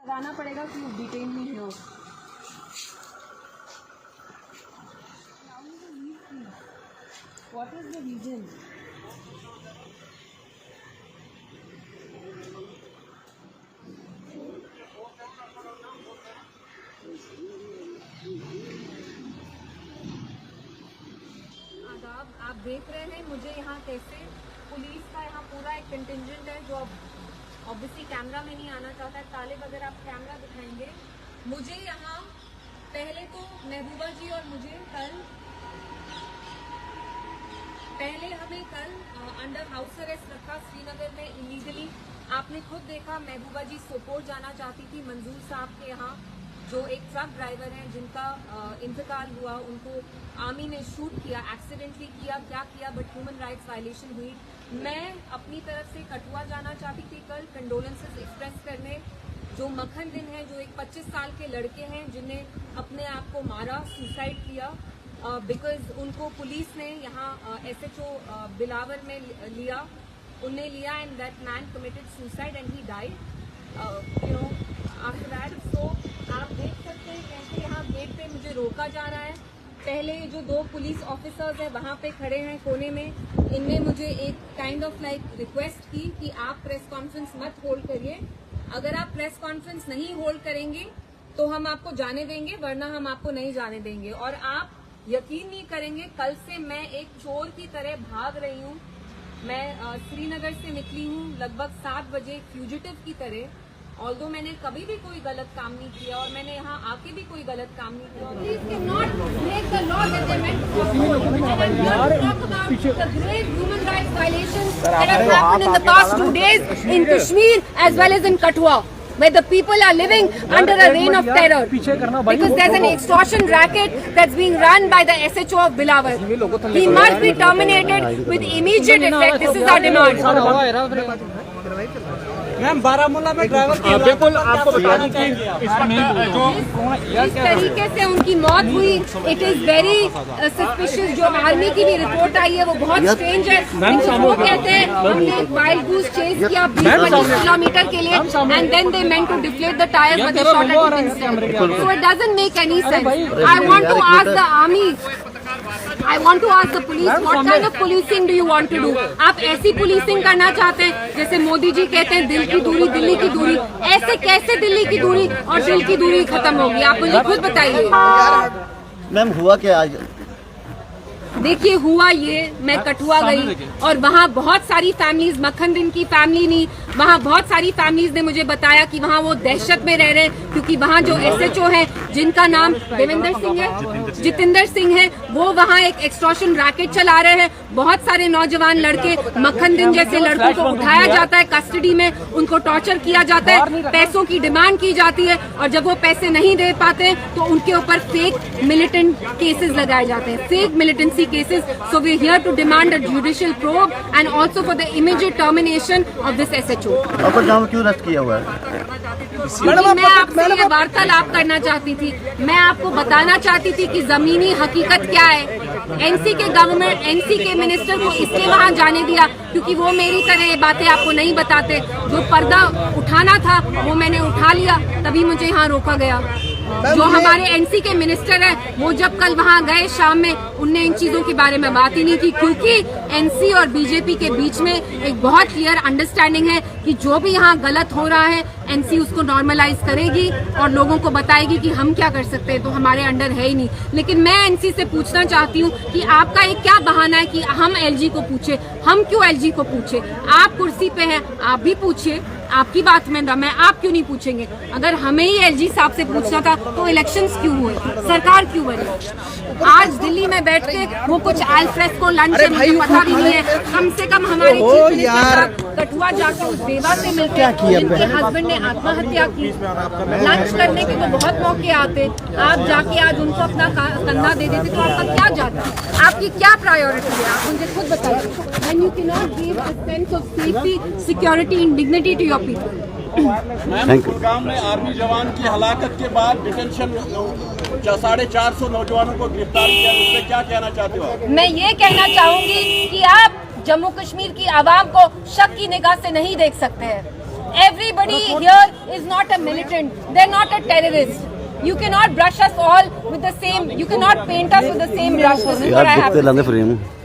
बताना पड़ेगा कि you detain me here. What is the reason? आदाब, आप देख रहे हैं मुझे यहाँ कैसे पुलिस का यहाँ पूरा एक कंटिंजेंट है जो अब ऑब्वियसली कैमरा में नहीं आना चाहता है। तालिब अगर आप कैमरा दिखाएंगे, मुझे यहाँ पहले तो महबूबा जी और मुझे हमें कल अंडर हाउस अरेस्ट रखा श्रीनगर में इलीगली। आपने खुद देखा महबूबा जी सोपोर जाना चाहती थी मंजूर साहब के यहाँ, जो एक ट्रक ड्राइवर हैं जिनका इंतकाल हुआ। उनको आर्मी ने शूट किया, एक्सीडेंटली किया, क्या किया, बट ह्यूमन राइट्स वायलेशन हुई। मैं अपनी तरफ से कठुआ जाना चाहती थी कल कंडोलेंसेस एक्सप्रेस करने। जो मक्खन दिन है, जो एक 25 साल के लड़के हैं जिन्हें अपने आप को मारा, सुसाइड किया, बिकॉज उनको पुलिस ने यहाँ SHO बिलावर में लिया, उन्हें लिया and that man committed suicide and he died after that. So आप देख सकते हैं कैसे यहाँ गेट पे मुझे रोका जा रहा है। पहले जो 2 पुलिस ऑफिसर्स हैं वहाँ पे खड़े हैं कोने में, इनने मुझे एक काइंड ऑफ लाइक रिक्वेस्ट की कि आप प्रेस कॉन्फ्रेंस मत होल्ड करिए। अगर आप प्रेस कॉन्फ्रेंस नहीं होल्ड करेंगे तो हम आपको जाने देंगे, वरना हम आपको नहीं जाने देंगे। और आप यकीन नहीं करेंगे, कल से मैं एक चोर की तरह भाग रही हूँ। मैं श्रीनगर से निकली हूँ लगभग 7 बजे फ्यूजिटिव की तरह। ऑल्दो मैंने कभी भी कोई गलत काम नहीं किया और मैंने यहाँ आके भी कोई गलत काम नहीं किया। Please cannot make the law that they meant to uphold. And I'm here to talk about the great human rights violations that have happened in the past 2 days in Kashmir as well as in Kathua, where the people are living under a reign of terror because there's an extortion racket that's being run by the SHO of Bilawar. He must be terminated with immediate effect. This is our demand. Ma'am Baramulla में driver की बिल्कुल आपको बताना चाहिए जिस तरीके से उनकी मौत हुई, इट इज वेरी सस्पिशियस। जो आर्मी की भी रिपोर्ट आई है वो बहुत स्ट्रेंज है। वो कहते हैं हमने एक वाइल्ड गूस चेज किया 20-25 किलोमीटर के लिए and then they meant to deflate the tyre but they shot at instead. So it doesn't make any sense. I want to ask the army, I want to ask the police, what kind of policing do you want to do? आप ऐसी policing करना चाहते हैं जैसे मोदी जी कहते हैं दिल की दूरी, दिल्ली की दूरी। ऐसे कैसे दिल्ली की दूरी और दिल की दूरी खत्म होगी? आप मुझे खुद बताइए। मैम हुआ क्या आज? देखिए हुआ ये, मैं कठुआ गई और वहाँ बहुत सारी फैमिलीज, मक्खन दिन की फैमिली नहीं, वहाँ बहुत सारी फैमिलीज ने मुझे बताया कि वहाँ वो दहशत में रह रहे हैं क्योंकि वहाँ जो SHO है जिनका नाम जितेंद्र सिंह है, वो वहाँ एक एक्सटॉर्शन रैकेट चला रहे हैं। बहुत सारे नौजवान लड़के, मक्खन दिन जैसे लड़कों को उठाया जाता है कस्टडी में, उनको टॉर्चर किया जाता है, पैसों की डिमांड की जाती है और जब वो पैसे नहीं दे पाते तो उनके ऊपर फेक मिलिटेंट केसेस लगाए जाते हैं, fake militancy cases. So we are here to demand a judicial probe and also for the immediate termination of this SHO. आपको जाम क्यों रद्द किया हुआ है? मैं आपसे ये वार्तालाप करना चाहती थी, मैं आपको बताना चाहती थी कि जमीनी हकीकत क्या है। NC के मिनिस्टर को इसलिए वहाँ जाने दिया क्योंकि वो मेरी तरह ये बातें आपको नहीं बताते। जो पर्दा उठाना था वो मैंने उठा लिया, तभी मुझे यहाँ रोका गया। जो हमारे NC के मिनिस्टर हैं वो जब कल वहाँ गए शाम में, उनने इन चीजों के बारे में बात ही नहीं की क्योंकि NC और BJP के बीच में एक बहुत क्लियर अंडरस्टैंडिंग है कि जो भी यहाँ गलत हो रहा है NC उसको नॉर्मलाइज करेगी और लोगों को बताएगी कि हम क्या कर सकते हैं, तो हमारे अंडर है ही नहीं। लेकिन मैं NC से पूछना चाहती हूँ कि आपका एक क्या बहाना है कि हम LG को पूछे? हम क्यों LG को पूछे? आप कुर्सी पे हैं, आप भी पूछिए, आपकी बात में मैं आप क्यों नहीं पूछेंगे? अगर हमें ही LG साहब से पूछना था तो इलेक्शंस क्यों हुए, सरकार क्यों बनी? आज दिल्ली में बैठ के वो कुछ अल्फ्रेस्को लंच है, मुझे पता भी नहीं है। कम से कम हमारी चीफ मिनिस्टर कठुआ जाकर उस बेवा से मिलके जिनके हस्बैंड ने आत्महत्या की, लंच करने के तो बहुत मौके आते, आप जाके आज उनको अपना कंधा दे देते तो आपका क्या जाता? आपकी क्या प्रायोरिटी है? आप मुझे खुद बताइए। When you cannot give a sense of safety, security and dignity to your people. Gurgaon में आर्मी जवान की हलाकत के बाद डिटेंशन 450 नौजवानों को गिरफ्तार किया, उसमें क्या कहना चाहते हो? मैं ये कहना चाहूंगी कि आप जम्मू कश्मीर की आवाम को शक की निगाह से नहीं देख सकते हैं। Everybody here is not a militant. They're not a terrorist. You cannot brush us all with the same. You cannot paint us with the same brush. This is what I have to say. Frame